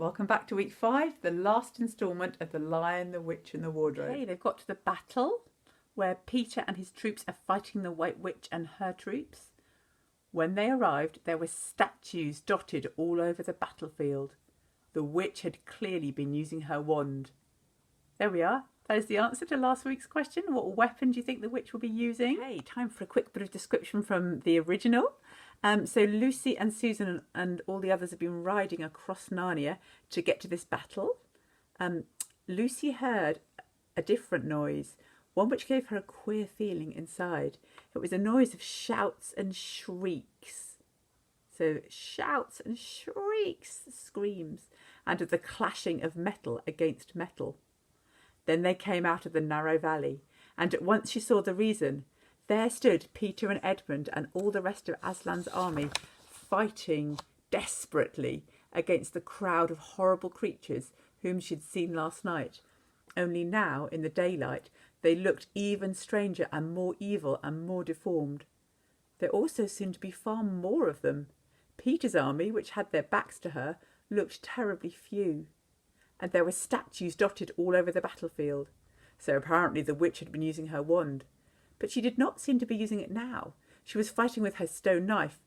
Welcome back to week 5, the last instalment of The Lion, the Witch and the Wardrobe. Okay, they've got to the battle where Peter and his troops are fighting the White Witch and her troops. When they arrived, there were statues dotted all over the battlefield. The witch had clearly been using her wand. There we are. That is the answer to last week's question. What weapon do you think the witch will be using? Okay, time for a quick bit of description from the original. So Lucy and Susan and all the others have been riding across Narnia to get to this battle. Lucy heard a different noise, one which gave her a queer feeling inside. It was a noise of shouts and shrieks. So shouts and shrieks, screams, and of the clashing of metal against metal. Then they came out of the narrow valley, and at once she saw the reason. There stood Peter and Edmund and all the rest of Aslan's army fighting desperately against the crowd of horrible creatures whom she'd seen last night. Only now, in the daylight, they looked even stranger and more evil and more deformed. There also seemed to be far more of them. Peter's army, which had their backs to her, looked terribly few. And there were statues dotted all over the battlefield. So apparently the witch had been using her wand. But she did not seem to be using it now. She was fighting with her stone knife.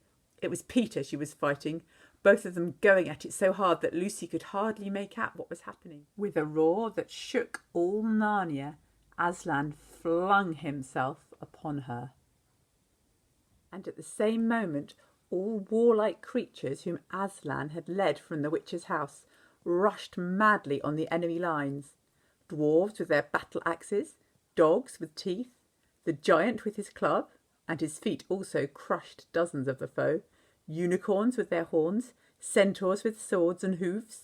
It was Peter she was fighting, both of them going at it so hard that Lucy could hardly make out what was happening. With a roar that shook all Narnia, Aslan flung himself upon her. And at the same moment, all warlike creatures whom Aslan had led from the witch's house rushed madly on the enemy lines. Dwarves with their battle axes, dogs with teeth, the giant with his club, and his feet also crushed dozens of the foe, unicorns with their horns, centaurs with swords and hoofs.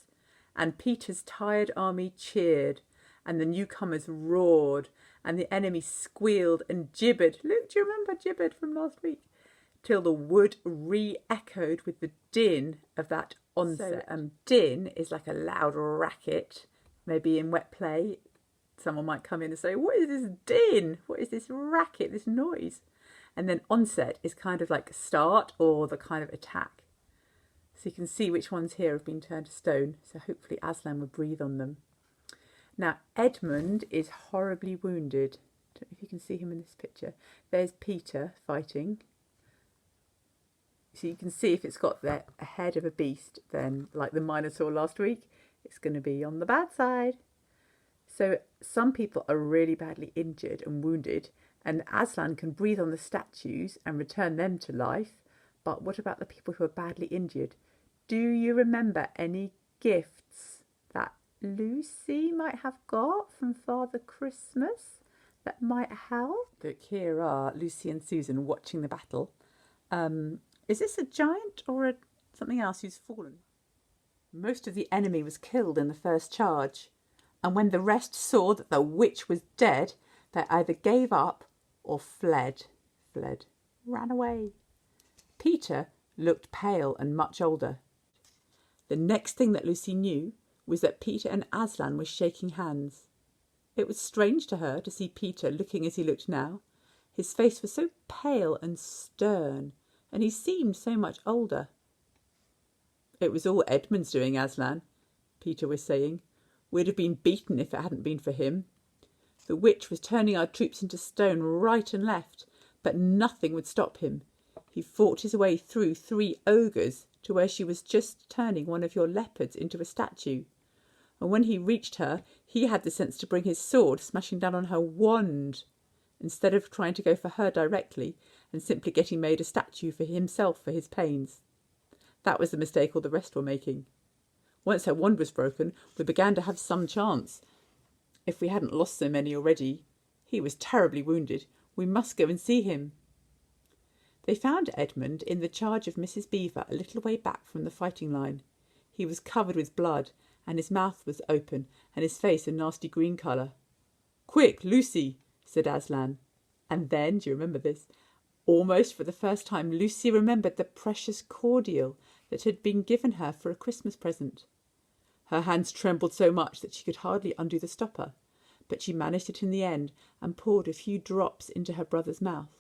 And Peter's tired army cheered, and the newcomers roared, and the enemy squealed and gibbered. Look, do you remember gibbered from last week? Till the wood re-echoed with the din of that onset. So, din is like a loud racket. Maybe in wet play, someone might come in and say, what is this din? What is this racket, this noise? And then onset is kind of like start or the kind of attack. So you can see which ones here have been turned to stone. So hopefully Aslan will breathe on them. Now Edmund is horribly wounded. I don't know if you can see him in this picture. There's Peter fighting. So you can see if it's got the head of a beast, then like the Minotaur last week, it's going to be on the bad side. So some people are really badly injured and wounded, and Aslan can breathe on the statues and return them to life. But what about the people who are badly injured? Do you remember any gifts that Lucy might have got from Father Christmas that might help? Look, here are Lucy and Susan watching the battle. Is this a giant or something else who's fallen? Most of the enemy was killed in the first charge, and when the rest saw that the witch was dead, they either gave up or fled, ran away. Peter looked pale and much older. The next thing that Lucy knew was that Peter and Aslan were shaking hands. It was strange to her to see Peter looking as he looked now. His face was so pale and stern, and he seemed so much older. It was all Edmund's doing, Aslan, Peter was saying. We'd have been beaten if it hadn't been for him. The witch was turning our troops into stone right and left, but nothing would stop him. He fought his way through 3 ogres to where she was just turning one of your leopards into a statue. And when he reached her, he had the sense to bring his sword smashing down on her wand, instead of trying to go for her directly and simply getting made a statue for himself for his pains. That was the mistake all the rest were making. Once her wand was broken, we began to have some chance. If we hadn't lost so many already. He was terribly wounded. We must go and see him. They found Edmund in the charge of Mrs. Beaver a little way back from the fighting line. He was covered with blood, and his mouth was open, and his face a nasty green colour. "Quick, Lucy," said Aslan. And then, do you remember this? Almost for the first time, Lucy remembered the precious cordial that had been given her for a Christmas present. Her hands trembled so much that she could hardly undo the stopper, but she managed it in the end and poured a few drops into her brother's mouth.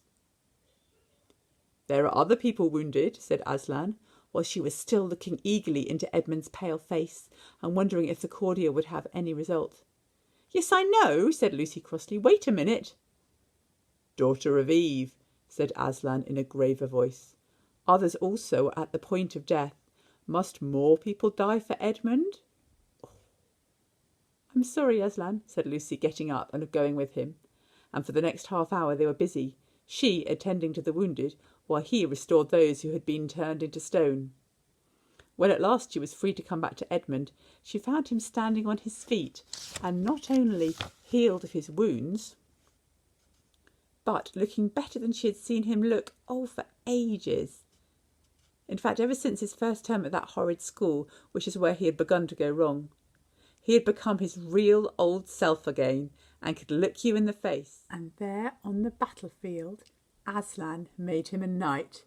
"There are other people wounded," said Aslan. while she was still looking eagerly into Edmund's pale face and wondering if the cordial would have any result. "Yes, I know," said Lucy crossly. "Wait a minute." "Daughter of Eve," said Aslan in a graver voice. "Others also are at the point of death. Must more people die for Edmund?" "I'm sorry, Aslan," said Lucy, getting up and going with him. And for the next half hour they were busy, she attending to the wounded, while he restored those who had been turned into stone. When at last she was free to come back to Edmund, she found him standing on his feet, and not only healed of his wounds, but looking better than she had seen him look, for ages. In fact, ever since his first term at that horrid school, which is where he had begun to go wrong. He had become his real old self again, and could look you in the face. And there on the battlefield, Aslan made him a knight.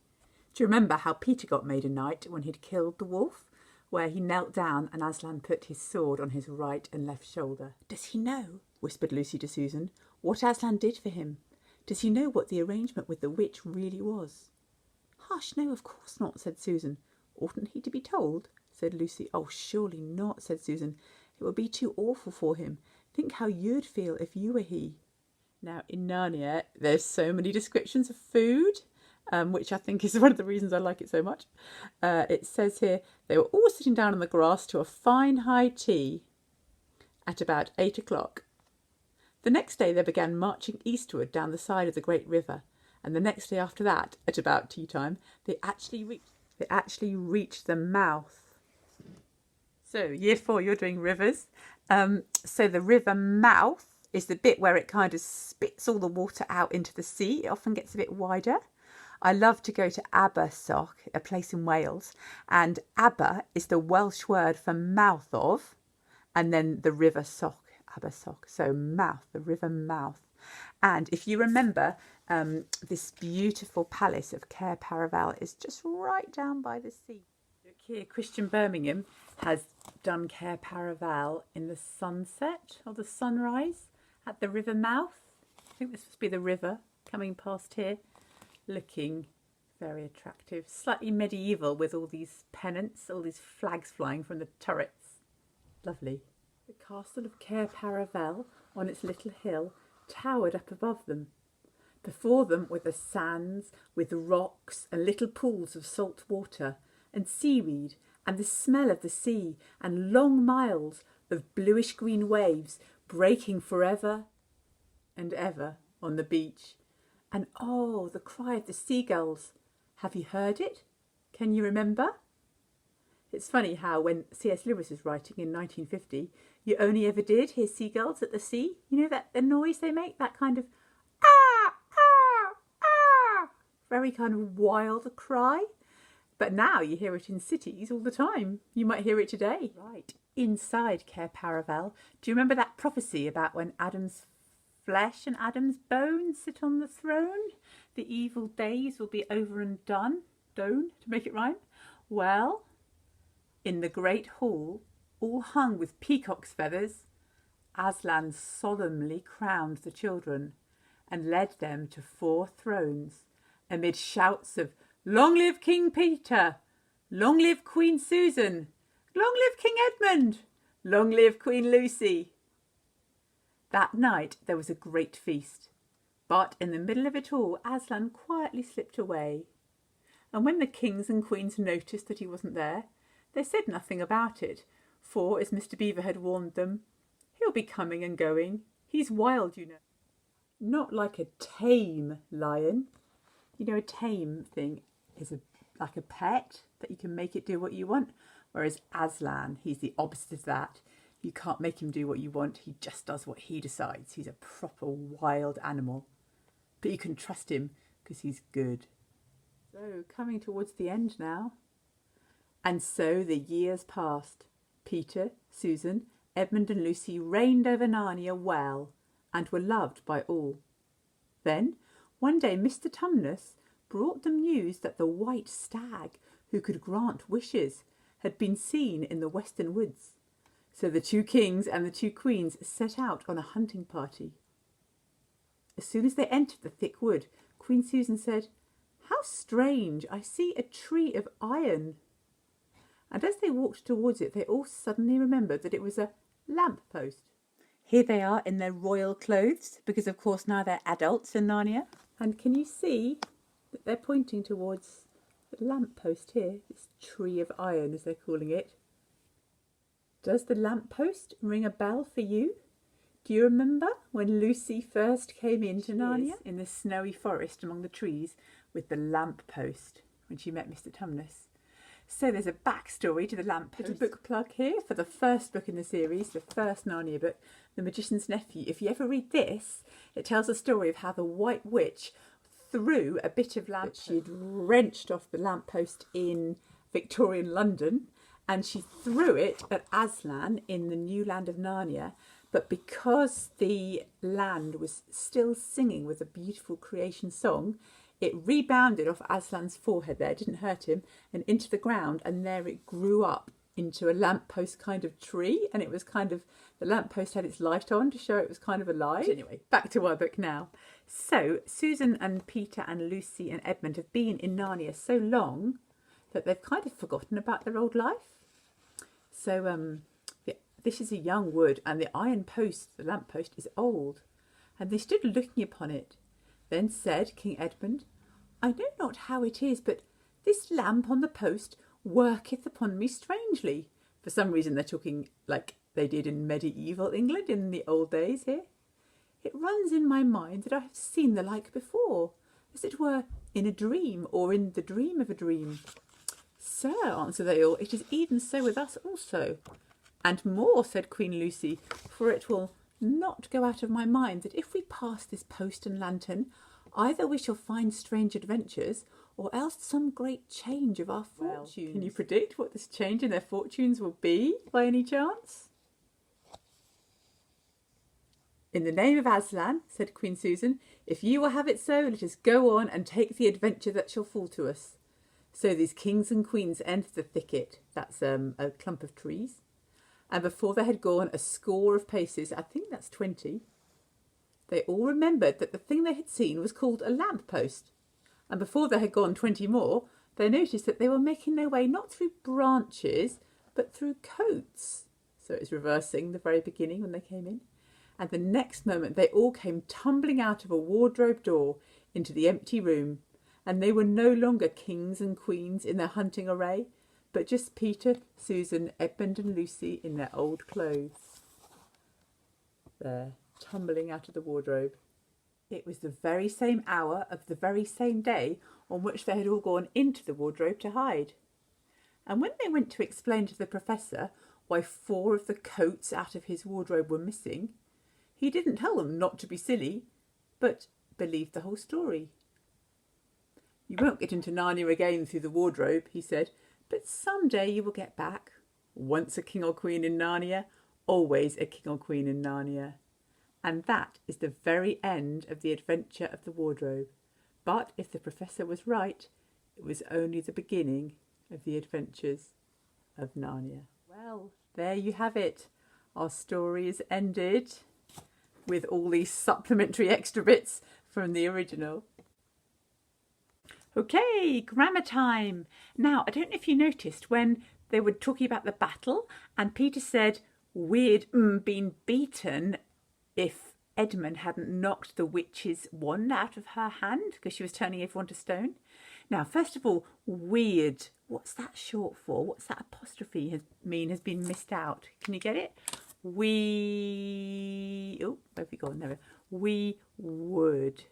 Do you remember how Peter got made a knight when he'd killed the wolf? Where he knelt down and Aslan put his sword on his right and left shoulder. "Does he know," whispered Lucy to Susan, "what Aslan did for him? Does he know what the arrangement with the witch really was?" "Hush, no, of course not," said Susan. "Oughtn't he to be told?" said Lucy. "Oh, surely not," said Susan. "It would be too awful for him. Think how you'd feel if you were he." Now, in Narnia, there's so many descriptions of food, which I think is one of the reasons I like it so much. It says here, they were all sitting down on the grass to a fine high tea at about 8 o'clock. The next day they began marching eastward down the side of the great river, and the next day after that, at about tea time, they actually reached the mouth. So, year 4, you're doing rivers. So the river mouth is the bit where it kind of spits all the water out into the sea. It often gets a bit wider. I love to go to Abersoch, a place in Wales, and Aber is the Welsh word for mouth of, and then the river Soch, Abersoch. So mouth, the river mouth. And if you remember, this beautiful palace of Cair Paravel is just right down by the sea. Look here, Christian Birmingham has done Cair Paravel in the sunset or the sunrise at the river mouth. I think this must be the river coming past here, looking very attractive, slightly medieval with all these pennants, all these flags flying from the turrets. Lovely. The castle of Cair Paravel on its little hill towered up above them. Before them were the sands with rocks and little pools of salt water and seaweed and the smell of the sea and long miles of bluish-green waves breaking forever and ever on the beach. And oh, the cry of the seagulls. Have you heard it? Can you remember? It's funny how when C.S. Lewis was writing in 1950, you only ever did hear seagulls at the sea. You know that the noise they make, that kind of ah, ah, ah, very kind of wild cry. But now you hear it in cities all the time. You might hear it today. Right. Inside Cair Paravel, do you remember that prophecy about when Adam's flesh and Adam's bones sit on the throne? The evil days will be over and done. To make it rhyme. Well, in the great hall, all hung with peacock's feathers, Aslan solemnly crowned the children and led them to 4 thrones amid shouts of "Long live King Peter! Long live Queen Susan! Long live King Edmund! Long live Queen Lucy!" That night there was a great feast, but in the middle of it all Aslan quietly slipped away. And when the kings and queens noticed that he wasn't there, they said nothing about it, for, as Mr. Beaver had warned them, he'll be coming and going. He's wild, you know. Not like a tame lion. You know, a tame thing is like a pet that you can make it do what you want. Whereas Aslan, he's the opposite of that. You can't make him do what you want. He just does what he decides. He's a proper wild animal. But you can trust him because he's good. So, coming towards the end now. And so the years passed. Peter, Susan, Edmund and Lucy reigned over Narnia well and were loved by all. Then, one day, Mr. Tumnus brought them news that the white stag, who could grant wishes, had been seen in the western woods. So the 2 kings and the 2 queens set out on a hunting party. As soon as they entered the thick wood, Queen Susan said, "How strange! I see a tree of iron." and as they walked towards it, they all suddenly remembered that it was a lamp post. Here they are in their royal clothes, because of course now they're adults in Narnia. And can you see that they're pointing towards the lamp post here, this tree of iron as they're calling it? Does the lamp post ring a bell for you? Do you remember when Lucy first came into Narnia? In the snowy forest among the trees with the lamp post when she met Mr. Tumnus. So there's a backstory to the lamp post. Little book plug here for the first book in the series, the first Narnia book, The Magician's Nephew. If you ever read this, it tells the story of how the White Witch threw a bit of lamp she'd wrenched off the lamppost in Victorian London, and she threw it at Aslan in the new land of Narnia. But because the land was still singing with a beautiful creation song, it rebounded off Aslan's forehead there, didn't hurt him, and into the ground, and there it grew up into a lamppost kind of tree, and it was kind of, the lamppost had its light on to show it was kind of alive. Anyway, back to our book now. So Susan and Peter and Lucy and Edmund have been in Narnia so long that they've kind of forgotten about their old life. So this is a young wood, and the iron post, the lamppost, is old. And they stood looking upon it. Then said King Edmund, I know not how it is, but this lamp on the post worketh upon me strangely. For some reason they're talking like they did in medieval England in the old days here. It runs in my mind that I have seen the like before, as it were in a dream, or in the dream of a dream. Sir, answered they all, it is even so with us also. And more, said Queen Lucy, for it will not go out of my mind that if we pass this post and lantern, either we shall find strange adventures, or else some great change of our fortunes. Well, can you predict what this change in their fortunes will be, by any chance? In the name of Aslan, said Queen Susan, if you will have it so, let us go on and take the adventure that shall fall to us. So these kings and queens entered the thicket, that's a clump of trees, and before they had gone a score of paces, I think that's 20, they all remembered that the thing they had seen was called a lamp-post. And before they had gone 20 more, they noticed that they were making their way not through branches, but through coats. So it's reversing the very beginning when they came in. And the next moment they all came tumbling out of a wardrobe door into the empty room. And they were no longer kings and queens in their hunting array, but just Peter, Susan, Edmund and Lucy in their old clothes. There, tumbling out of the wardrobe. It was the very same hour of the very same day on which they had all gone into the wardrobe to hide. And when they went to explain to the professor why 4 of the coats out of his wardrobe were missing, he didn't tell them not to be silly, but believed the whole story. You won't get into Narnia again through the wardrobe, he said, but some day you will get back. Once a king or queen in Narnia, always a king or queen in Narnia. And that is the very end of the adventure of the wardrobe. But if the professor was right, it was only the beginning of the adventures of Narnia. Well, there you have it. Our story is ended with all these supplementary extra bits from the original. Okay, grammar time. Now, I don't know if you noticed when they were talking about the battle and Peter said we'd been beaten if Edmund hadn't knocked the witch's wand out of her hand because she was turning everyone to stone. Now, first of all, weird. What's that short for? What's that apostrophe has been missed out? Can you get it? Oh, where have we gone? There. We would.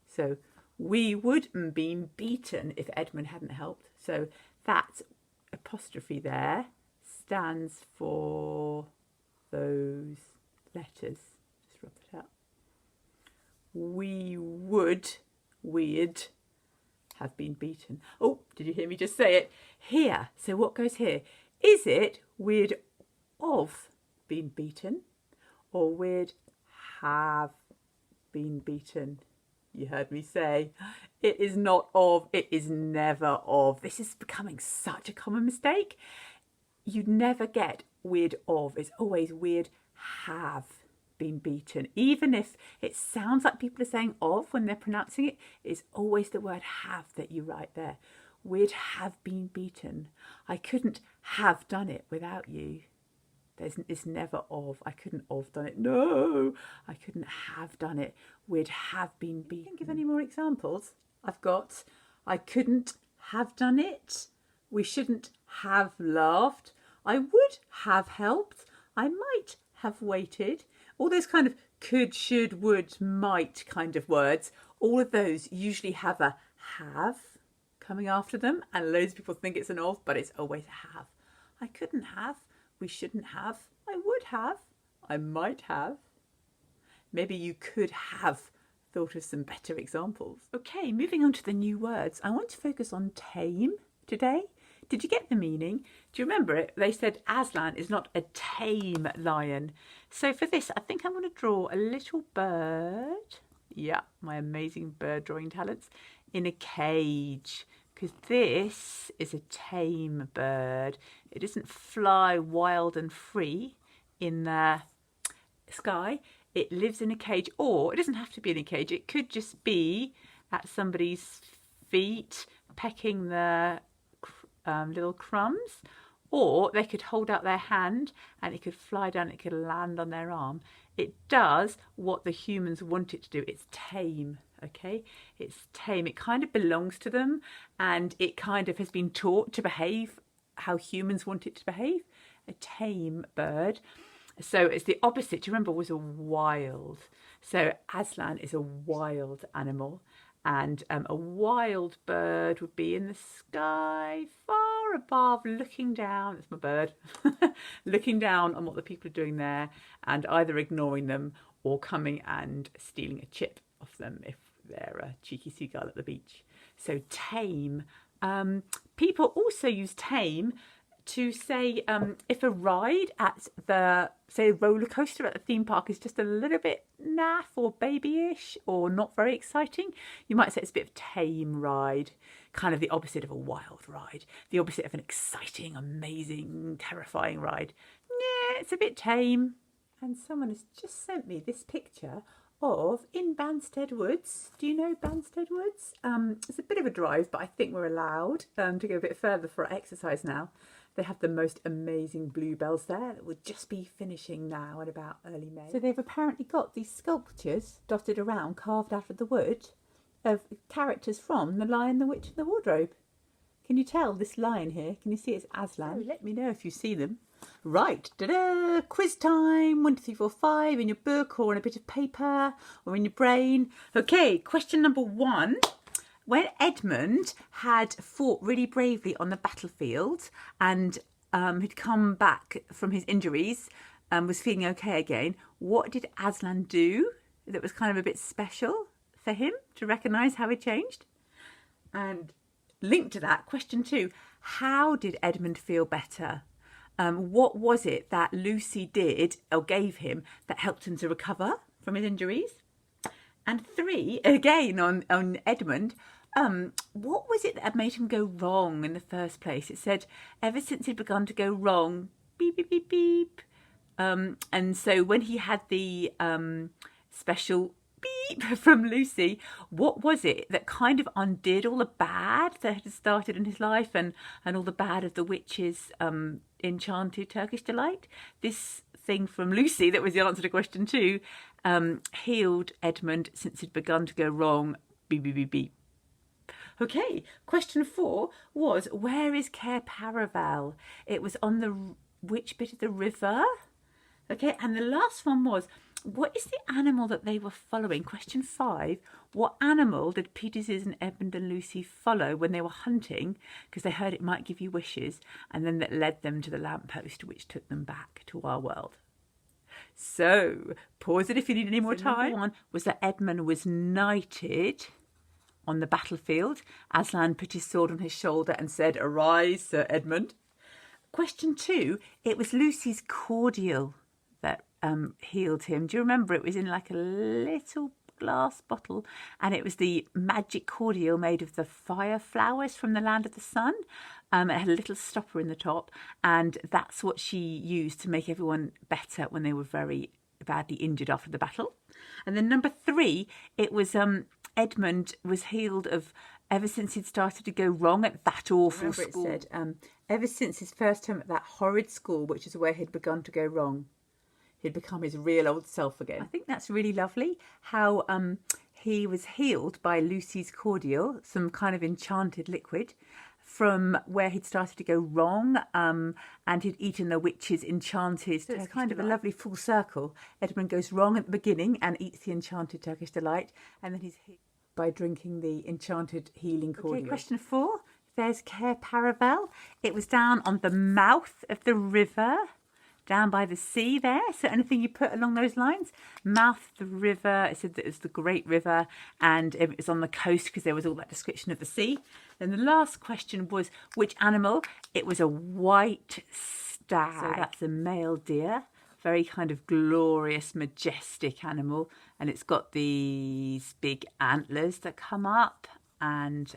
So, we wouldn't been beaten if Edmund hadn't helped. So, that apostrophe there stands for those letters. Just rub it out. We'd have been beaten. Oh, did you hear me just say it? Here. So what goes here? Is it we'd of been beaten or we'd have been beaten? You heard me say it is not of, it is never of. This is becoming such a common mistake. You never get we'd of. It's always we'd have been beaten. Even if it sounds like people are saying of when they're pronouncing it, it's always the word have that you write there. we'd have been beaten. I couldn't have done it without you. It's never of. I couldn't have done it. No, I couldn't have done it. We'd have been beaten. Think of any more examples? I've got, I couldn't have done it. We shouldn't have laughed. I would have helped. I might have waited. All those kind of could, should, would, might kind of words, all of those usually have a have coming after them, and loads of people think it's an of, but it's always a have. I couldn't have. We shouldn't have. I would have. I might have. Maybe you could have thought of some better examples. Okay, moving on to the new words. I want to focus on tame today. Did you get the meaning? Do you remember it? They said Aslan is not a tame lion. So for this, I think I'm going to draw a little bird. Yeah, my amazing bird drawing talents. In a cage. Because this is a tame bird. It doesn't fly wild and free in the sky. It lives in a cage, or it doesn't have to be in a cage. It could just be at somebody's feet, pecking the little crumbs, or they could hold out their hand and it could fly down, it could land on their arm. It does what the humans want it to do. It's tame, okay? It's tame. It kind of belongs to them, and it kind of has been taught to behave how humans want it to behave. A tame bird. So it's the opposite. Do you remember, was a wild. So Aslan is a wild animal, and a wild bird would be in the sky far above, looking down. It's my bird. Looking down on what the people are doing there, and either ignoring them or coming and stealing a chip off them if they're a cheeky seagull at the beach. So tame. People also use tame to say if a ride at the, say, roller coaster at the theme park is just a little bit naff or babyish or not very exciting, you might say it's a bit of a tame ride, kind of the opposite of a wild ride, the opposite of an exciting, amazing, terrifying ride. Yeah, it's a bit tame. And someone has just sent me this picture of in Banstead Woods. Do you know Banstead Woods? It's a bit of a drive, but I think we're allowed to go a bit further for our exercise now. They have the most amazing bluebells there that would just be finishing now at about early May. So they've apparently got these sculptures dotted around, carved out of the wood, of characters from The Lion, the Witch and the Wardrobe. Can you tell this lion here? Can you see it's Aslan? So let me know if you see them. Right, ta-da! Quiz time. 1, 2, 3, 4, 5 in your book or on a bit of paper or in your brain. Okay, question number 1. When Edmund had fought really bravely on the battlefield and had come back from his injuries and was feeling okay again, what did Aslan do that was kind of a bit special for him to recognise how he changed? And linked to that, question 2, how did Edmund feel better? What was it that Lucy did or gave him that helped him to recover from his injuries? And 3, again on Edmund, what was it that had made him go wrong in the first place? It said, ever since he'd begun to go wrong, beep, beep, beep, beep. And so when he had the special beep from Lucy, what was it that kind of undid all the bad that had started in his life and all the bad of the witch's enchanted Turkish delight? This thing from Lucy, that was the answer to question 2, healed Edmund since he'd begun to go wrong, beep, beep, beep, beep. Okay, question 4 was, where is Cair Paravel? It was on the which bit of the river? Okay, and the last one was, what is the animal that they were following? Question 5, what animal did Peter, Susan, Edmund and Lucy follow when they were hunting? Because they heard it might give you wishes, and then that led them to the lamppost, which took them back to our world. So, pause it if you need any more time. Number 1 was that Edmund was knighted on the battlefield. Aslan put his sword on his shoulder and said, "Arise, Sir Edmund." Question 2, it was Lucy's cordial that healed him. Do you remember? It was in like a little glass bottle, and it was the magic cordial made of the fire flowers from the land of the sun. It had a little stopper in the top, and that's what she used to make everyone better when they were very badly injured after the battle. And then number 3, it was Edmund was healed of ever since he'd started to go wrong at that awful Remember school. it said, ever since his first term at that horrid school, which is where he'd begun to go wrong, he'd become his real old self again. I think that's really lovely how he was healed by Lucy's cordial, some kind of enchanted liquid, from where he'd started to go wrong, and he'd eaten the witch's enchanted So it's Turkish kind of a delight. lovely full circle. Edmund goes wrong at the beginning and eats the enchanted Turkish delight, and then he's healed by drinking the enchanted healing cordial. Okay, question 4. There's Cair Paravel. It was down on the mouth of the river, down by the sea there. So anything you put along those lines? Mouth of the river. It said that it was the Great River, and it was on the coast because there was all that description of the sea. Then the last question was which animal? It was a white stag. So that's a male deer. Very kind of glorious, majestic animal. And it's got these big antlers that come up, and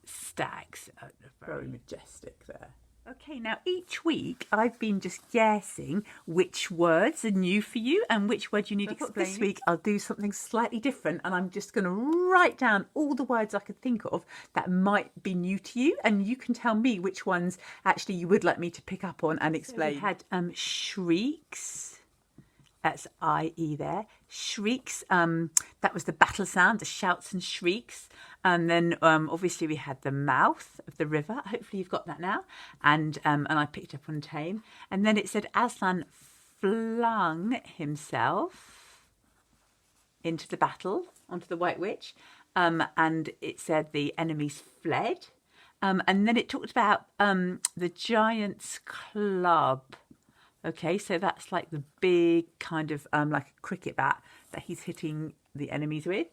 stags are Very majestic there. Okay, now each week I've been just guessing which words are new for you and which word you need explaining. This week I'll do something slightly different, and I'm just going to write down all the words I could think of that might be new to you, and you can tell me which ones actually you would like me to pick up on and explain. So we had shrieks. That's I-E there. Shrieks, that was the battle sound, the shouts and shrieks. And then obviously we had the mouth of the river. Hopefully you've got that now. And I picked up on tame. And then it said Aslan flung himself into the battle, onto the White Witch. And it said the enemies fled. And then it talked about the giant's club. Okay, so that's like the big kind of like a cricket bat that he's hitting the enemies with.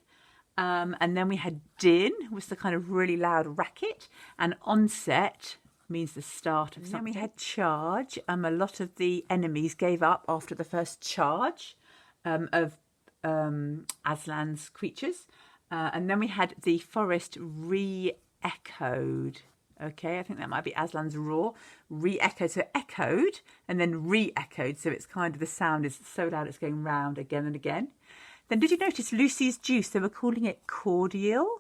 And then we had din, was the kind of really loud racket. And onset means the start of something. Then we had charge. A lot of the enemies gave up after the first charge of Aslan's creatures. And then we had the forest re-echoed. Okay, I think that might be Aslan's roar. Re-echoed, so echoed and then re-echoed. So it's kind of the sound is so loud it's going round again and again. Then did you notice Lucy's juice? They were calling it cordial.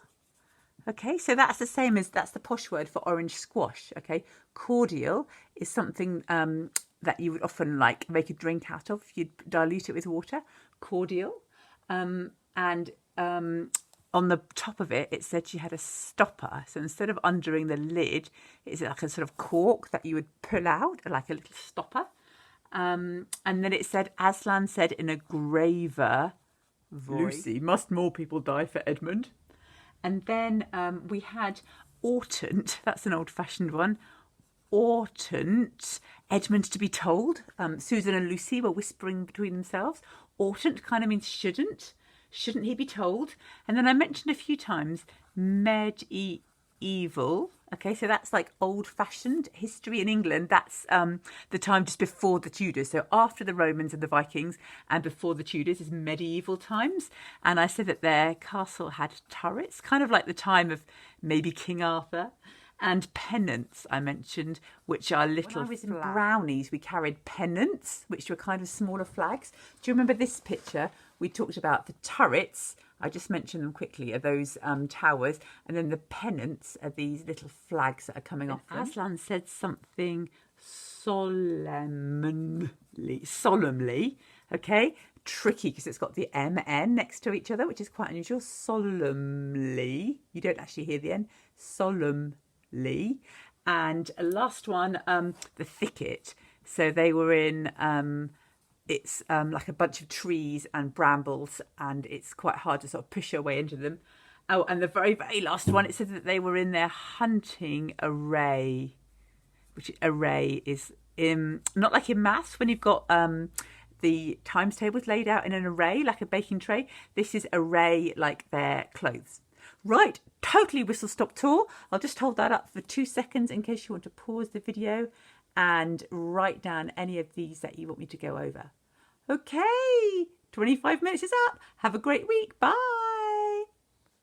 Okay, so that's the same as, that's the posh word for orange squash. Okay, cordial is something that you would often like make a drink out of. You'd dilute it with water. Cordial. On the top of it, it said she had a stopper. So instead of undoing the lid, it's like a sort of cork that you would pull out, like a little stopper. And then it said, Aslan said in a graver voice, Lucy, must more people die for Edmund? And then we had Ortant, that's an old-fashioned one. Ortant, Edmund to be told. Susan and Lucy were whispering between themselves. Ortant kind of means shouldn't. Shouldn't he be told? And then I mentioned a few times medieval. Okay, so that's like old-fashioned history in England. That's the time just before the Tudors. So after the Romans and the Vikings and before the Tudors is medieval times. And I said that their castle had turrets, kind of like the time of maybe King Arthur. And pennants, I mentioned, which are little When I was in flags. Brownies, we carried pennants, which were kind of smaller flags. Do you remember this picture? We talked about the turrets. I just mentioned them quickly, are those towers. And then the pennants are these little flags that are coming off them. Aslan said something solemnly, okay? Tricky because it's got the M-N next to each other, which is quite unusual. Solemnly. You don't actually hear the N. Solemnly. And a last one, the thicket. So they were in, it's like a bunch of trees and brambles, and it's quite hard to sort of push your way into them. Oh, and the very, very last one, it said that they were in their hunting array, which array is not like in maths when you've got the times tables laid out in an array, like a baking tray. This is array like their clothes. Right, totally whistle stop tour. I'll just hold that up for 2 seconds in case you want to pause the video and write down any of these that you want me to go over. Okay, 25 minutes is up. Have a great week. Bye.